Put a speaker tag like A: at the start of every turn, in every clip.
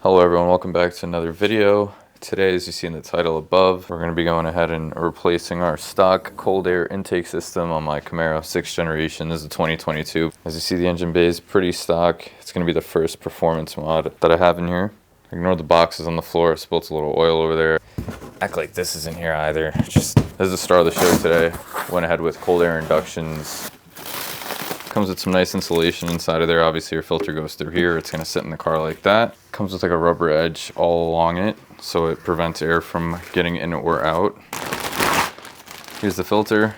A: Hello everyone, welcome back to another video. Today, as you see in the title above, we're going to be going ahead and replacing our stock cold air intake system on my Camaro 6th generation. This is a 2022. As you see, the engine bay is pretty stock. It's going to be the first performance mod that I have in here. Ignore the boxes on the floor. I spilled a little oil over there. Act like this isn't here either. Just as the star of the show today, went ahead with cold air inductions. Comes with some nice insulation inside of there. Obviously your filter goes through here. It's going to sit in the car like that. Comes with like a rubber edge all along it, so it prevents air from getting in or out. Here's the filter.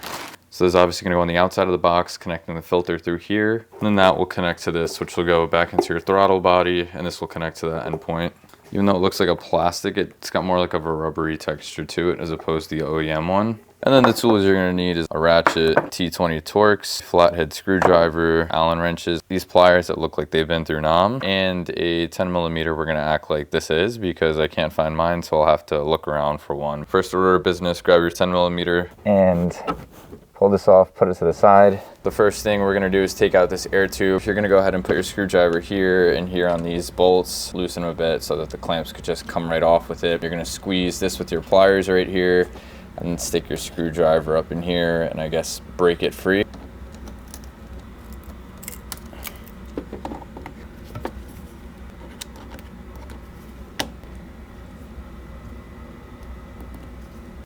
A: So this is obviously going to go on the outside of the box, connecting the filter through here. And then that will connect to this, which will go back into your throttle body, and this will connect to that endpoint. Even though it looks like a plastic, it's got more like of a rubbery texture to it as opposed to the OEM one. And then the tools you're going to need is a ratchet, T20 Torx, flathead screwdriver, Allen wrenches, these pliers that look like they've been through NOM, and a 10mm we're going to act like this is because I can't find mine, so I'll have to look around for one. First order of business, grab your 10mm and pull this off, put it to the side. The first thing we're going to do is take out this air tube. You're going to go ahead and put your screwdriver here and here on these bolts, loosen them a bit so that the clamps could just come right off with it. You're going to squeeze this with your pliers right here, and then stick your screwdriver up in here and I guess break it free.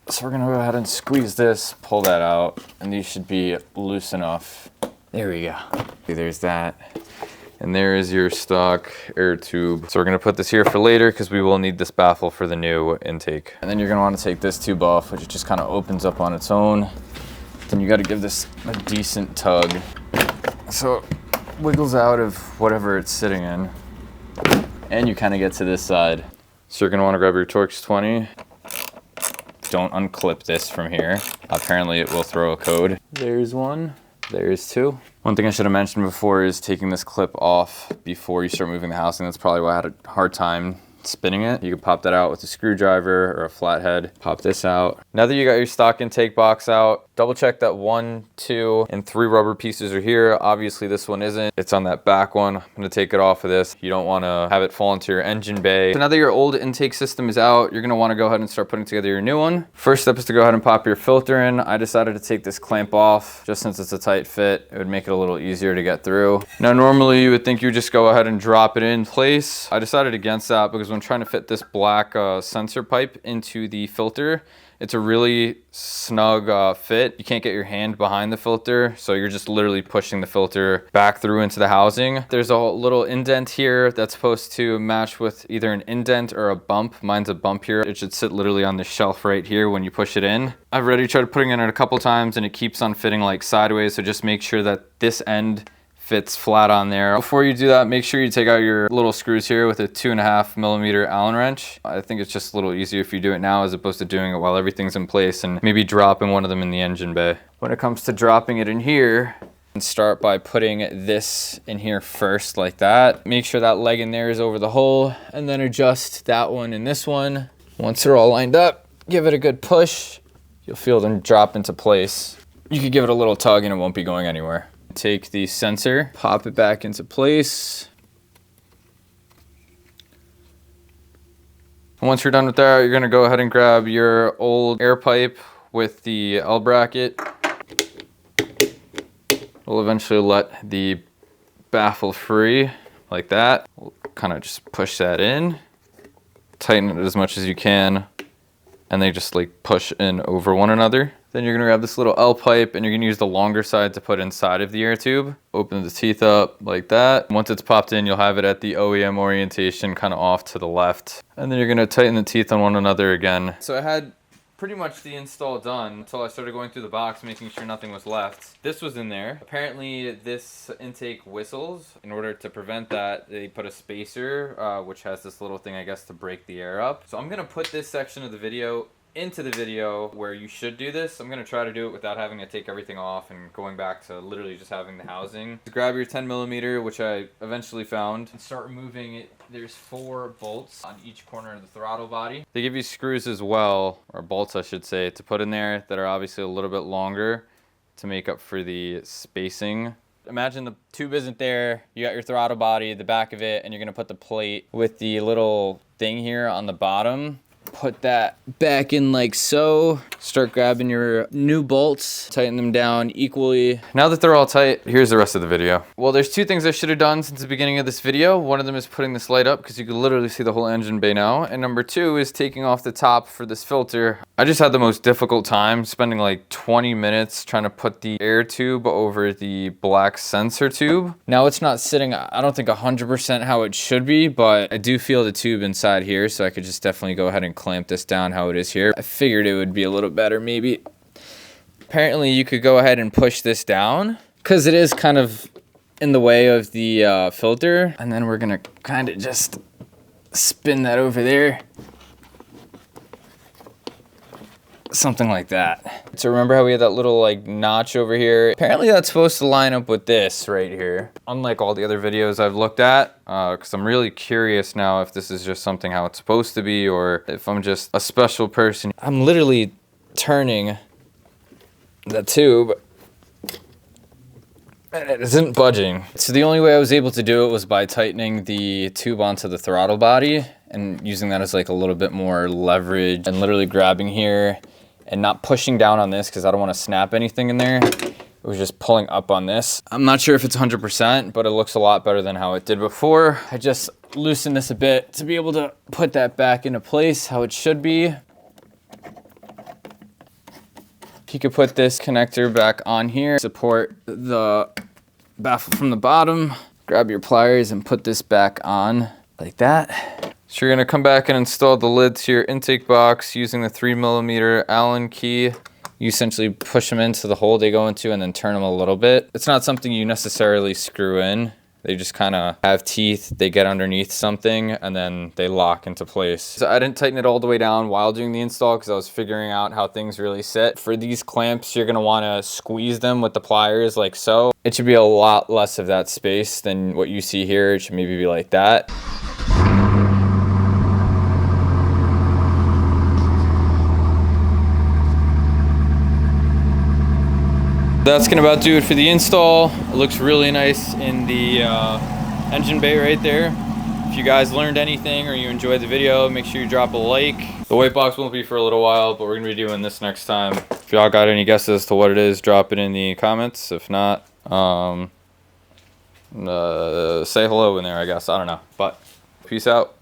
A: So we're gonna go ahead and squeeze this, pull that out, and these should be loose enough. There we go. There's that. And there is your stock air tube. So we're gonna put this here for later because we will need this baffle for the new intake. And then you're gonna wanna take this tube off, which just kind of opens up on its own. Then you gotta give this a decent tug. So it wiggles out of whatever it's sitting in. And you kind of get to this side. So you're gonna wanna grab your Torx 20. Don't unclip this from here. Apparently it will throw a code. There's one. There's two. One thing I should have mentioned before is taking this clip off before you start moving the housing. That's probably why I had a hard time spinning it. You can pop that out with a screwdriver or a flathead. Pop this out. Now that you got your stock intake box out, double check that 1, 2, and 3 rubber pieces are here. Obviously this one isn't. It's on that back one. I'm gonna take it off of this. You don't wanna have it fall into your engine bay. So now that your old intake system is out, you're gonna wanna go ahead and start putting together your new one. First step is to go ahead and pop your filter in. I decided to take this clamp off just since it's a tight fit. It would make it a little easier to get through. Now normally you would think you would just go ahead and drop it in place. I decided against that because when trying to fit this black sensor pipe into the filter, it's a really snug fit. You can't get your hand behind the filter, so you're just literally pushing the filter back through into the housing. There's a little indent here that's supposed to match with either an indent or a bump. Mine's a bump here. It should sit literally on the shelf right here when you push it in. I've already tried putting it in a couple times and it keeps on fitting like sideways, so just make sure that this end fits flat on there. Before you do that, make sure you take out your little screws here with a 2.5mm Allen wrench. I think it's just a little easier if you do it now as opposed to doing it while everything's in place and maybe dropping one of them in the engine bay. When it comes to dropping it in here, start by putting this in here first like that. Make sure that leg in there is over the hole and then adjust that one and this one. Once they're all lined up, give it a good push. You'll feel them drop into place. You could give it a little tug and it won't be going anywhere. Take the sensor, pop it back into place. And once you're done with that, you're gonna go ahead and grab your old air pipe with the L bracket. We'll eventually let the baffle free like that. We'll kind of just push that in, tighten it as much as you can, and they just like push in over one another. Then you're gonna grab this little L pipe and you're gonna use the longer side to put inside of the air tube. Open the teeth up like that. Once it's popped in, you'll have it at the OEM orientation, kind of off to the left. And then you're gonna tighten the teeth on one another again. So I had pretty much the install done until I started going through the box, making sure nothing was left. This was in there. Apparently this intake whistles. In order to prevent that, they put a spacer, which has this little thing, I guess, to break the air up. So I'm gonna put this section of the video into the video where you should do this. I'm gonna try to do it without having to take everything off and going back to literally just having the housing. Grab your 10mm, which I eventually found, and start removing it. There's 4 bolts on each corner of the throttle body. They give you screws as well, or bolts I should say, to put in there that are obviously a little bit longer to make up for the spacing Imagine the tube isn't there, you got your throttle body, the back of it, and you're gonna put the plate with the little thing here on the bottom. Put that back in like so. Start grabbing your new bolts, tighten them down equally. Now that they're all tight, here's the rest of the video. Well, there's two things I should have done since the beginning of this video. One of them is putting this light up because you can literally see the whole engine bay now. And number two is taking off the top for this filter. I just had the most difficult time spending like 20 minutes trying to put the air tube over the black sensor tube. Now it's not sitting, I don't think 100% how it should be, but I do feel the tube inside here, so I could just definitely go ahead and clamp this down how it is here. I figured it would be a little better maybe. Apparently you could go ahead and push this down because it is kind of in the way of the filter. And then we're gonna kind of just spin that over there. Something like that. So remember how we had that little like notch over here? Apparently that's supposed to line up with this right here. Unlike all the other videos I've looked at, because I'm really curious now if this is just something how it's supposed to be or if I'm just a special person. I'm literally turning the tube and it isn't budging. So the only way I was able to do it was by tightening the tube onto the throttle body and using that as like a little bit more leverage and literally grabbing here and not pushing down on this because I don't want to snap anything in there. It was just pulling up on this. I'm not sure if it's 100%, but it looks a lot better than how it did before. I just loosened this a bit to be able to put that back into place how it should be. You could put this connector back on here, support the baffle from the bottom, grab your pliers and put this back on like that. So you're gonna come back and install the lid to your intake box using the 3mm Allen key. You essentially push them into the hole they go into and then turn them a little bit. It's not something you necessarily screw in. They just kind of have teeth, they get underneath something, and then they lock into place. So I didn't tighten it all the way down while doing the install because I was figuring out how things really sit. For these clamps, you're gonna wanna squeeze them with the pliers like so. It should be a lot less of that space than what you see here. It should maybe be like that. That's gonna about do it for the install. It looks really nice in the engine bay right there. If you guys learned anything or you enjoyed the video, make sure you drop a like. The white box won't be for a little while, but we're gonna be doing this next time. If y'all got any guesses as to what it is, drop it in the comments. If not, say hello in there, I guess. I don't know, but peace out.